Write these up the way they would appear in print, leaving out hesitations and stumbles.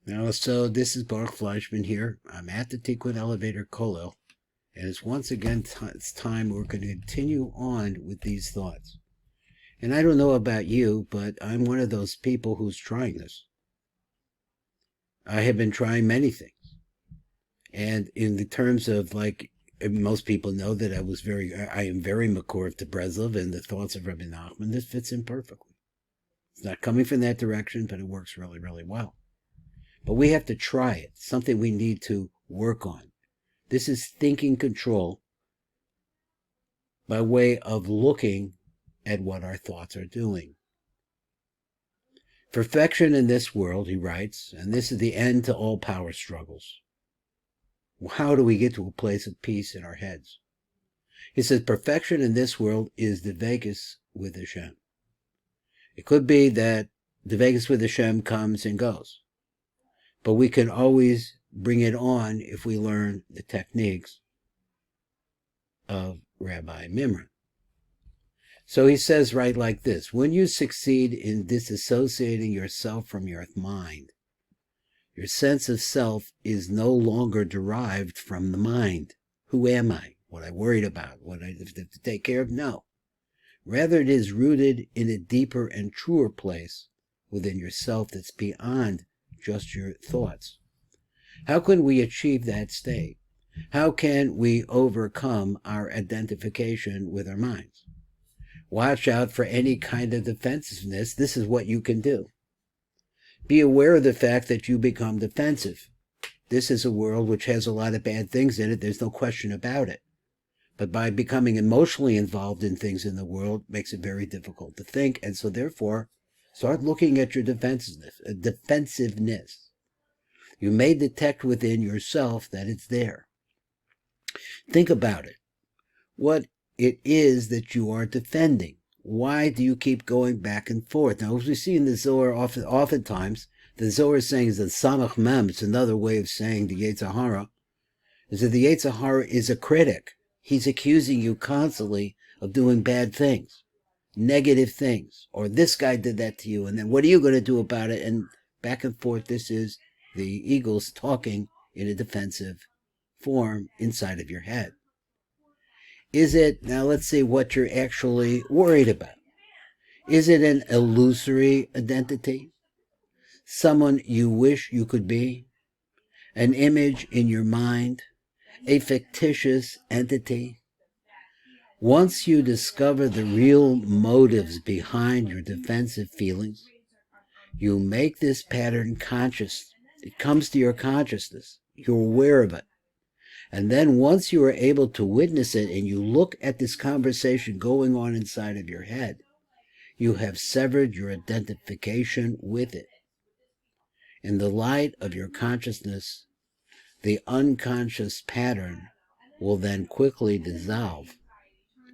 Now, so this is Baruch Fleischman here. I'm at the Tikkun elevator Kollel, and it's once again it's time we're going to continue on with these thoughts. And I don't know about you, but I'm one of those people who's trying this. I have been trying many things. And in the terms of, like, most people know that I am very Makor to Breslov and the thoughts of Rabbi Nachman. This fits in perfectly. It's not coming from that direction, but it works really, really well. But we have to try it, something we need to work on. This is thinking control by way of looking at what our thoughts are doing. Perfection in this world, he writes, and this is the end to all power struggles. How do we get to a place of peace in our heads? He says, perfection in this world is the Vegas with Hashem. It could be that the Vegas with Hashem comes and goes. But we can always bring it on if we learn the techniques of Rabbi Mimran. So he says right like this: when you succeed in disassociating yourself from your mind, your sense of self is no longer derived from the mind. Who am I? What I worried about? What I have to take care of? No. Rather, it is rooted in a deeper and truer place within yourself that's beyond just your thoughts. How can we achieve that state? How can we overcome our identification with our minds? Watch out for any kind of defensiveness. This is what you can do. Be aware of the fact that you become defensive. This is a world which has a lot of bad things in it. There's no question about it. But by becoming emotionally involved in things in the world makes it very difficult to think. And so therefore, start looking at your defensiveness. You may detect within yourself that it's there. Think about it. What it is that you are defending. Why do you keep going back and forth? Now, as we see in the Zohar, oftentimes, the Zohar is saying is the Samach Mem. It's another way of saying the Yetzer Hara. Is that the Yetzer Hara is a critic. He's accusing you constantly of doing bad things, negative things, or this guy did that to you, and then what are you going to do about it? And back and forth, this is the eagles talking in a defensive form inside of your head. Is it, now let's see what you're actually worried about. Is it an illusory identity? Someone you wish you could be? An image in your mind? A fictitious entity? Once you discover the real motives behind your defensive feelings, you make this pattern conscious. It comes to your consciousness. You're aware of it. And then once you are able to witness it and you look at this conversation going on inside of your head, you have severed your identification with it. In the light of your consciousness, the unconscious pattern will then quickly dissolve.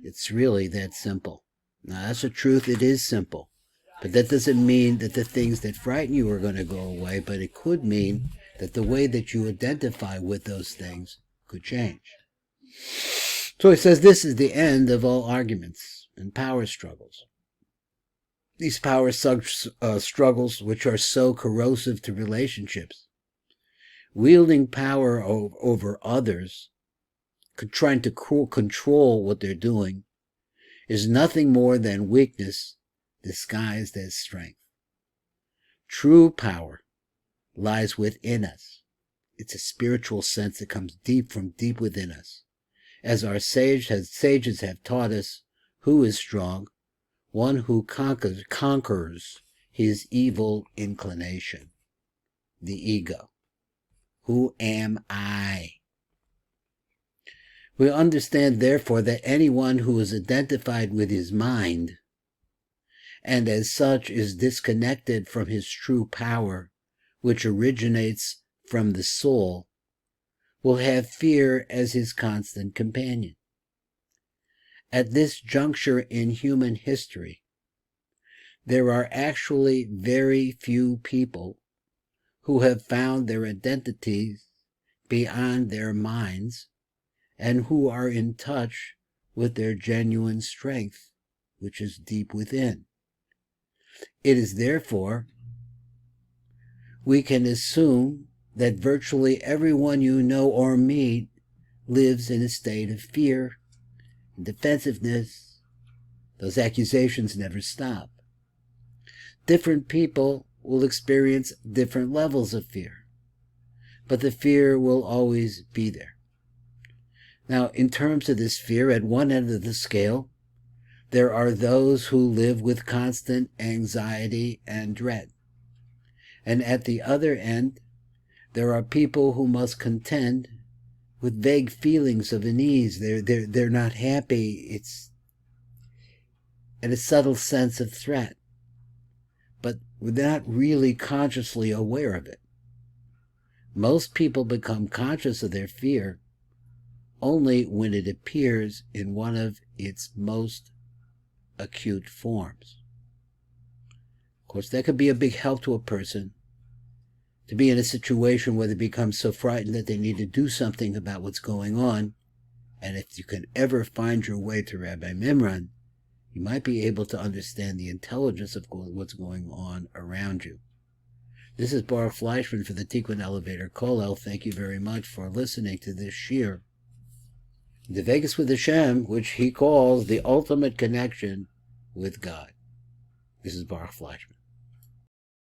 It's really that simple. Now, that's the truth. It is simple. But that doesn't mean that the things that frighten you are going to go away, but it could mean that the way that you identify with those things could change. So he says this is the end of all arguments and power struggles. These power struggles which are so corrosive to relationships. Wielding power over others, trying to control what they're doing, is nothing more than weakness disguised as strength. True power lies within us. It's a spiritual sense that comes from deep within us. As our sages have taught us, who is strong? One who conquers his evil inclination, the ego. Who am I? We understand, therefore, that anyone who is identified with his mind, and as such is disconnected from his true power, which originates from the soul, will have fear as his constant companion. At this juncture in human history, there are actually very few people who have found their identities beyond their minds and who are in touch with their genuine strength, which is deep within. It is therefore we can assume that virtually everyone you know or meet lives in a state of fear and defensiveness. Those accusations never stop. Different people will experience different levels of fear, but the fear will always be there. Now, in terms of this fear, at one end of the scale, there are those who live with constant anxiety and dread. And at the other end, there are people who must contend with vague feelings of unease. They're not happy. It's and a subtle sense of threat, but they're not really consciously aware of it. Most people become conscious of their fear only when it appears in one of its most acute forms. Of course, that could be a big help to a person to be in a situation where they become so frightened that they need to do something about what's going on. And if you can ever find your way to Rabbi Mimran, you might be able to understand the intelligence of what's going on around you. This is Baruch Fleischman for the Tikkun Elevator Kollel. Thank you very much for listening to this shir, the Vegas with Hashem, which he calls the ultimate connection with God. This is Baruch Fleischman.